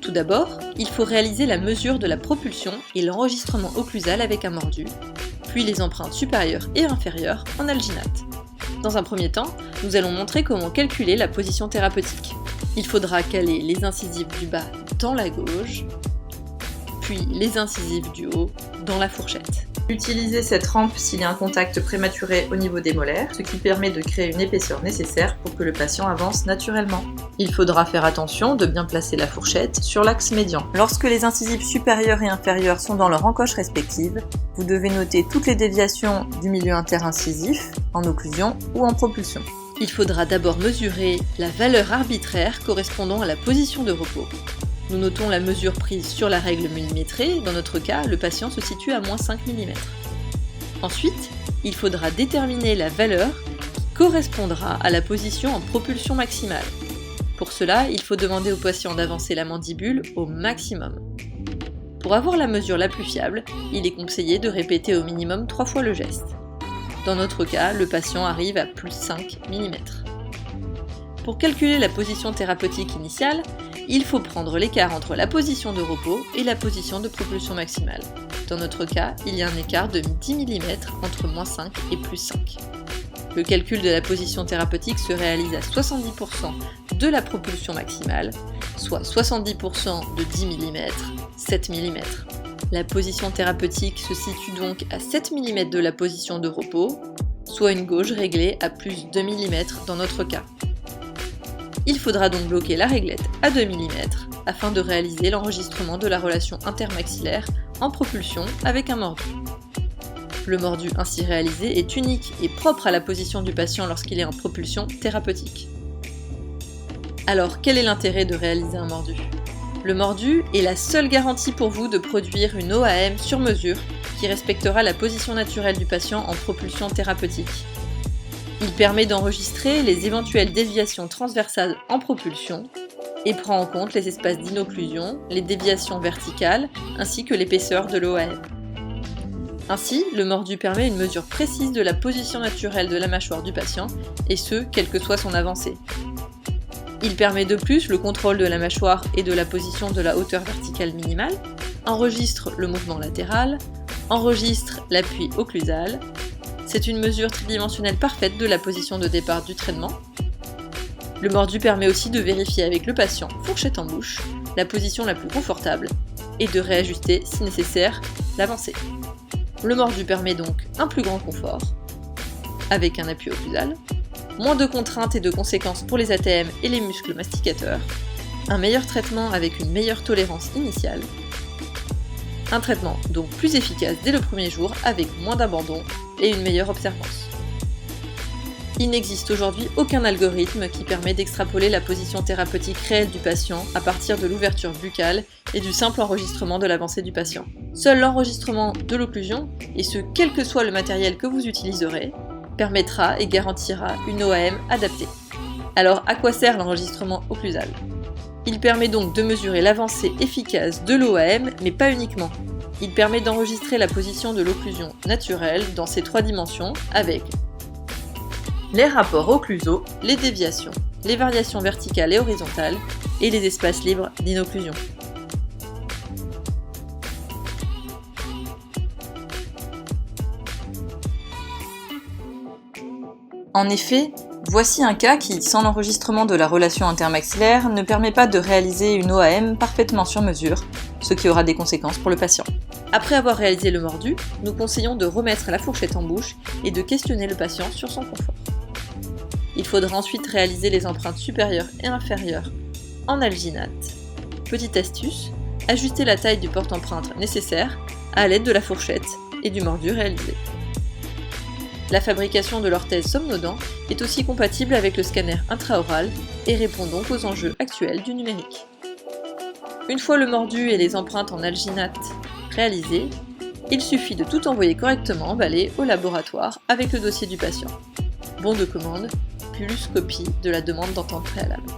Tout d'abord, il faut réaliser la mesure de la propulsion et l'enregistrement occlusal avec un mordu, puis les empreintes supérieures et inférieures en alginate. Dans un premier temps, nous allons montrer comment calculer la position thérapeutique. Il faudra caler les incisives du bas dans la gauge, puis les incisives du haut dans la fourchette. Utilisez cette rampe s'il y a un contact prématuré au niveau des molaires, ce qui permet de créer une épaisseur nécessaire pour que le patient avance naturellement. Il faudra faire attention de bien placer la fourchette sur l'axe médian. Lorsque les incisives supérieures et inférieures sont dans leur encoche respective, vous devez noter toutes les déviations du milieu interincisif, en occlusion ou en propulsion. Il faudra d'abord mesurer la valeur arbitraire correspondant à la position de repos. Nous notons la mesure prise sur la règle millimétrée, dans notre cas, le patient se situe à -5 mm. Ensuite, il faudra déterminer la valeur qui correspondra à la position en propulsion maximale. Pour cela, il faut demander au patient d'avancer la mandibule au maximum. Pour avoir la mesure la plus fiable, il est conseillé de répéter au minimum 3 fois le geste. Dans notre cas, le patient arrive à +5 mm. Pour calculer la position thérapeutique initiale, il faut prendre l'écart entre la position de repos et la position de propulsion maximale. Dans notre cas, il y a un écart de 10 mm entre -5 et +5. Le calcul de la position thérapeutique se réalise à 70% de la propulsion maximale, soit 70% de 10 mm, 7 mm. La position thérapeutique se situe donc à 7 mm de la position de repos, soit une gauge réglée à +2 mm dans notre cas. Il faudra donc bloquer la réglette à 2 mm afin de réaliser l'enregistrement de la relation intermaxillaire en propulsion avec un mordu. Le mordu ainsi réalisé est unique et propre à la position du patient lorsqu'il est en propulsion thérapeutique. Alors, quel est l'intérêt de réaliser un mordu ? Le mordu est la seule garantie pour vous de produire une OAM sur mesure qui respectera la position naturelle du patient en propulsion thérapeutique. Il permet d'enregistrer les éventuelles déviations transversales en propulsion et prend en compte les espaces d'inocclusion, les déviations verticales ainsi que l'épaisseur de l'OAM. Ainsi, le mordu permet une mesure précise de la position naturelle de la mâchoire du patient, et ce, quelle que soit son avancée. Il permet de plus le contrôle de la mâchoire et de la position de la hauteur verticale minimale, enregistre le mouvement latéral, enregistre l'appui occlusal. C'est une mesure tridimensionnelle parfaite de la position de départ du traitement. Le mordu permet aussi de vérifier avec le patient, fourchette en bouche, la position la plus confortable et de réajuster, si nécessaire, l'avancée. Le mordu permet donc un plus grand confort, avec un appui occlusal, moins de contraintes et de conséquences pour les ATM et les muscles masticateurs, un meilleur traitement avec une meilleure tolérance initiale, un traitement donc plus efficace dès le premier jour avec moins d'abandon et une meilleure observance. Il n'existe aujourd'hui aucun algorithme qui permet d'extrapoler la position thérapeutique réelle du patient à partir de l'ouverture buccale et du simple enregistrement de l'avancée du patient. Seul l'enregistrement de l'occlusion, et ce quel que soit le matériel que vous utiliserez, permettra et garantira une OAM adaptée. Alors à quoi sert l'enregistrement occlusal ? Il permet donc de mesurer l'avancée efficace de l'OAM, mais pas uniquement. Il permet d'enregistrer la position de l'occlusion naturelle dans ses 3 dimensions avec les rapports occlusaux, les déviations, les variations verticales et horizontales et les espaces libres d'inocclusion. En effet, voici un cas qui, sans l'enregistrement de la relation intermaxillaire, ne permet pas de réaliser une OAM parfaitement sur mesure, ce qui aura des conséquences pour le patient. Après avoir réalisé le mordu, nous conseillons de remettre la fourchette en bouche et de questionner le patient sur son confort. Il faudra ensuite réaliser les empreintes supérieures et inférieures en alginate. Petite astuce, ajuster la taille du porte-empreinte nécessaire à l'aide de la fourchette et du mordu réalisé. La fabrication de l'orthèse somnodent est aussi compatible avec le scanner intraoral et répond donc aux enjeux actuels du numérique. Une fois le mordu et les empreintes en alginate réalisées, il suffit de tout envoyer correctement emballé au laboratoire avec le dossier du patient. Bon de commande, plus copie de la demande d'entente préalable.